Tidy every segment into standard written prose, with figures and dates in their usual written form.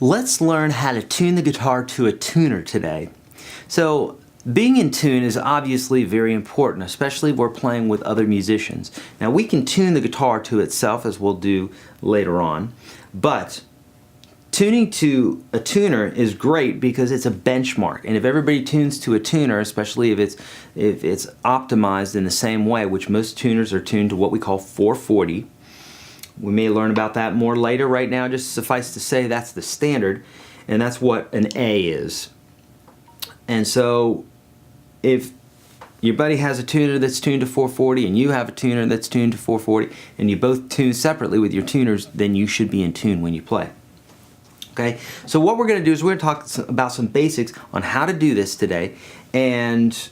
Let's learn how to tune the guitar to a tuner today. So being in tune is obviously very important, especially if we're playing with other musicians. Now we can tune the guitar to itself, as we'll do later on, but tuning to a tuner is great because it's a benchmark, and if everybody tunes to a tuner, especially if it's optimized in the same way, which most tuners are tuned to what we call 440. We may learn about that more later. Right now, just suffice to say that's the standard, and that's what an A is. And so if your buddy has a tuner that's tuned to 440 and you have a tuner that's tuned to 440 and you both tune separately with your tuners, then you should be in tune when you play. Okay, so what we're going to do is we're going to talk about some basics on how to do this today and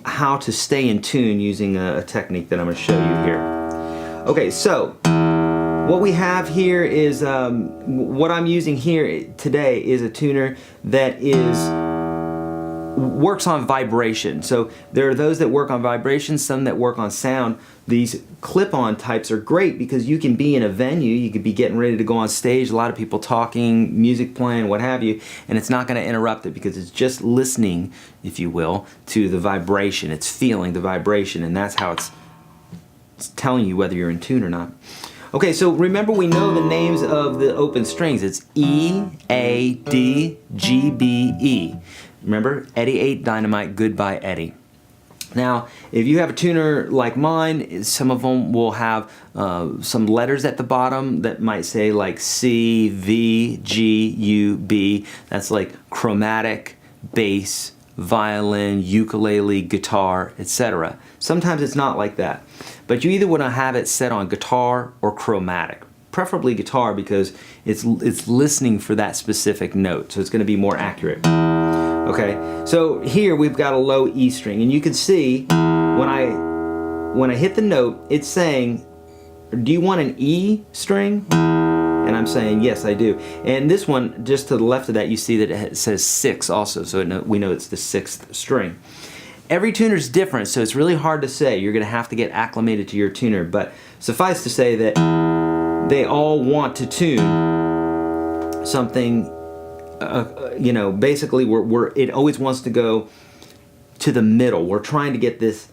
how to stay in tune using a technique that I'm going to show you here. Okay, so what we have here is, what I'm using here today is a tuner that works on vibration. So there are those that work on vibration, some that work on sound. These clip-on types are great because you can be in a venue, you could be getting ready to go on stage, a lot of people talking, music playing, what have you, and it's not going to interrupt it because it's just listening, if you will, to the vibration. It's feeling the vibration, and that's how it's telling you whether you're in tune or not. Okay, so remember, we know the names of the open strings. It's E, A, D, G, B, E. Remember, Eddie ate dynamite, goodbye Eddie. Now, if you have a tuner like mine, some of them will have some letters at the bottom that might say like C, V, G, U, B. That's like chromatic, bass, violin, ukulele, guitar, etc. Sometimes it's not like that. But you either want to have it set on guitar or chromatic. Preferably guitar because it's listening for that specific note, so it's going to be more accurate. Okay, so here we've got a low E string, and you can see when I hit the note, it's saying, do you want an E string? And I'm saying, yes, I do. And this one, just to the left of that, you see that it says 6 also, so we know it's the 6th string. Every tuner is different, so it's really hard to say. You're going to have to get acclimated to your tuner, but suffice to say that they all want to tune something, you know, basically it always wants to go to the middle. We're trying to get this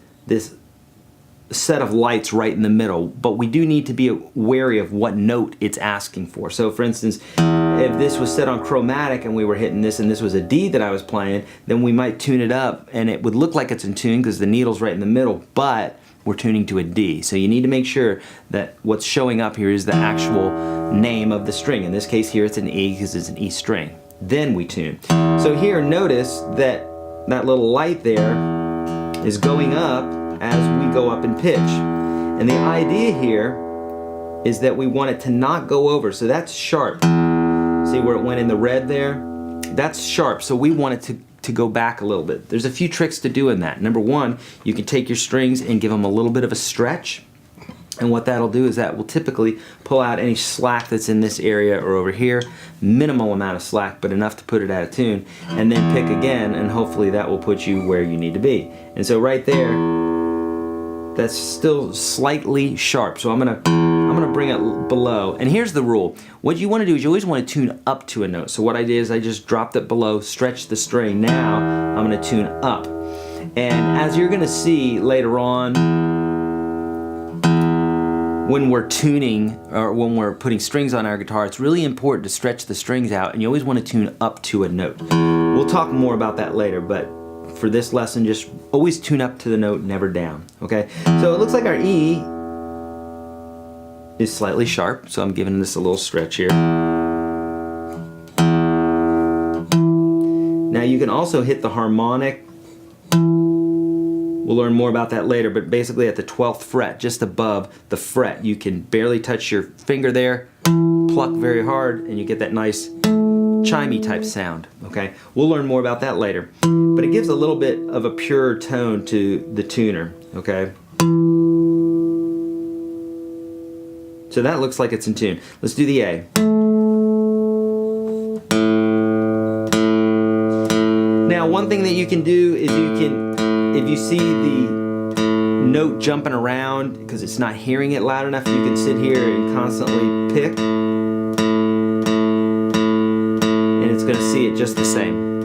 set of lights right in the middle, but we do need to be wary of what note it's asking for. So for instance, if this was set on chromatic and we were hitting this and this was a D that I was playing, then we might tune it up and it would look like it's in tune because the needle's right in the middle, but we're tuning to a D. So you need to make sure that what's showing up here is the actual name of the string. In this case here it's an E because it's an E string. Then we tune. So here notice that that little light there is going up as we go up in pitch. And the idea here is that we want it to not go over. So that's sharp. See where it went in the red there? That's sharp, so we want it to go back a little bit. There's a few tricks to doing that. Number one, you can take your strings and give them a little bit of a stretch. And what that'll do is that will typically pull out any slack that's in this area or over here. Minimal amount of slack, but enough to put it out of tune. And then pick again, and hopefully that will put you where you need to be. And so right there, that's still slightly sharp. So I'm gonna bring it below. And here's the rule. What you want to do is you always want to tune up to a note. So what I did is I just dropped it below, stretched the string. Now I'm going to tune up. And as you're going to see later on, when we're tuning or when we're putting strings on our guitar, it's really important to stretch the strings out, and you always want to tune up to a note. We'll talk more about that later, but for this lesson, just always tune up to the note, never down. Okay? So it looks like our E is slightly sharp, so I'm giving this a little stretch here. Now you can also hit the harmonic. We'll learn more about that later, but basically at the 12th fret, just above the fret, you can barely touch your finger there, pluck very hard, and you get that nice chimey type sound. Okay, we'll learn more about that later, but it gives a little bit of a pure tone to the tuner. Okay, so that looks like it's in tune. Let's do the A. Now one thing that you can do is you can, if you see the note jumping around because it's not hearing it loud enough, you can sit here and constantly pick. going to see it just the same.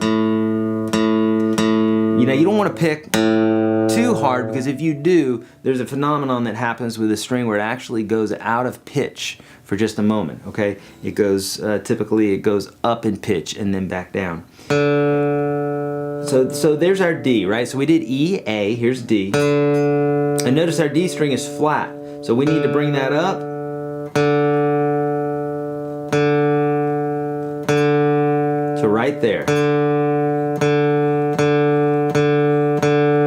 You know, you don't want to pick too hard, because if you do, there's a phenomenon that happens with a string where it actually goes out of pitch for just a moment, okay? It goes, typically it goes up in pitch and then back down. So there's our D, right? So we did E, A, here's D. And notice our D string is flat. So we need to bring that up. To right there.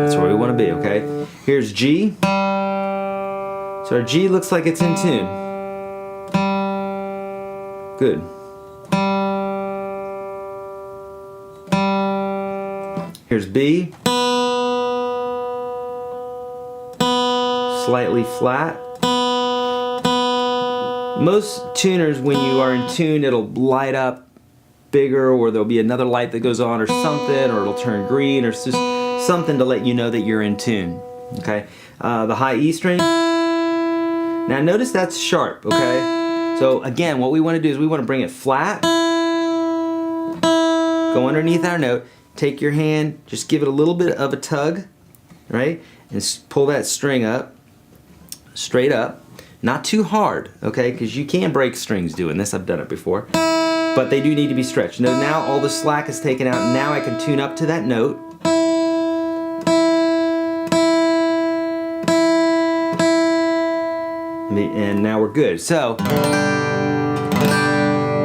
That's where we want to be, okay? Here's G. So our G looks like it's in tune. Good. Here's B. Slightly flat. Most tuners, when you are in tune, it'll light up bigger, or there'll be another light that goes on or something, or it'll turn green, or just something to let you know that you're in tune. Okay? The high E string. Now notice that's sharp, okay? So again, what we want to do is we want to bring it flat. Go underneath our note. Take your hand, just give it a little bit of a tug, right? And pull that string up, straight up. Not too hard, okay? Because you can break strings doing this. I've done it before. But they do need to be stretched. Now all the slack is taken out, and now I can tune up to that note. And now we're good. So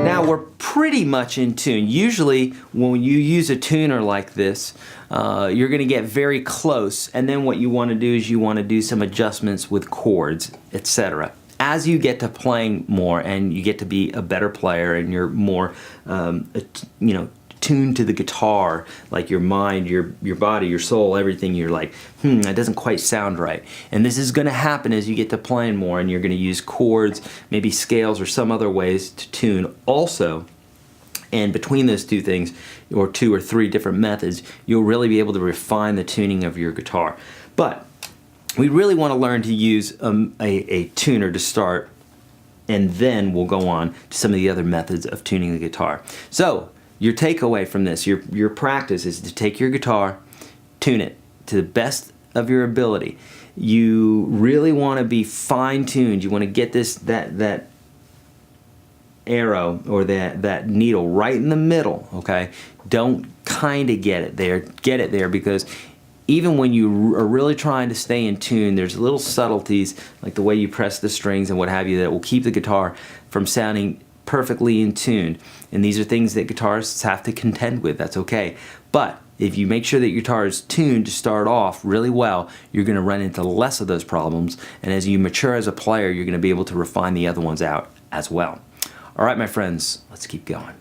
now we're pretty much in tune. Usually when you use a tuner like this, you're going to get very close, and then what you want to do is you want to do some adjustments with chords, etc. As you get to playing more and you get to be a better player, and you're more tuned to the guitar, like your mind, your body, your soul, everything, you're like, that doesn't quite sound right. And this is going to happen as you get to playing more, and you're going to use chords, maybe scales, or some other ways to tune also. And between those two things, or two or three different methods, you'll really be able to refine the tuning of your guitar. But we really want to learn to use a tuner to start, and then we'll go on to some of the other methods of tuning the guitar. So your takeaway from this, your practice, is to take your guitar, tune it to the best of your ability. You really want to be fine-tuned. You want to get that arrow, or that needle right in the middle, okay? Don't kind of get it there. Get it there, because even when you are really trying to stay in tune, there's little subtleties, like the way you press the strings and what have you, that will keep the guitar from sounding perfectly in tune. And these are things that guitarists have to contend with. That's okay. But if you make sure that your guitar is tuned to start off really well, you're going to run into less of those problems. And as you mature as a player, you're going to be able to refine the other ones out as well. All right, my friends, let's keep going.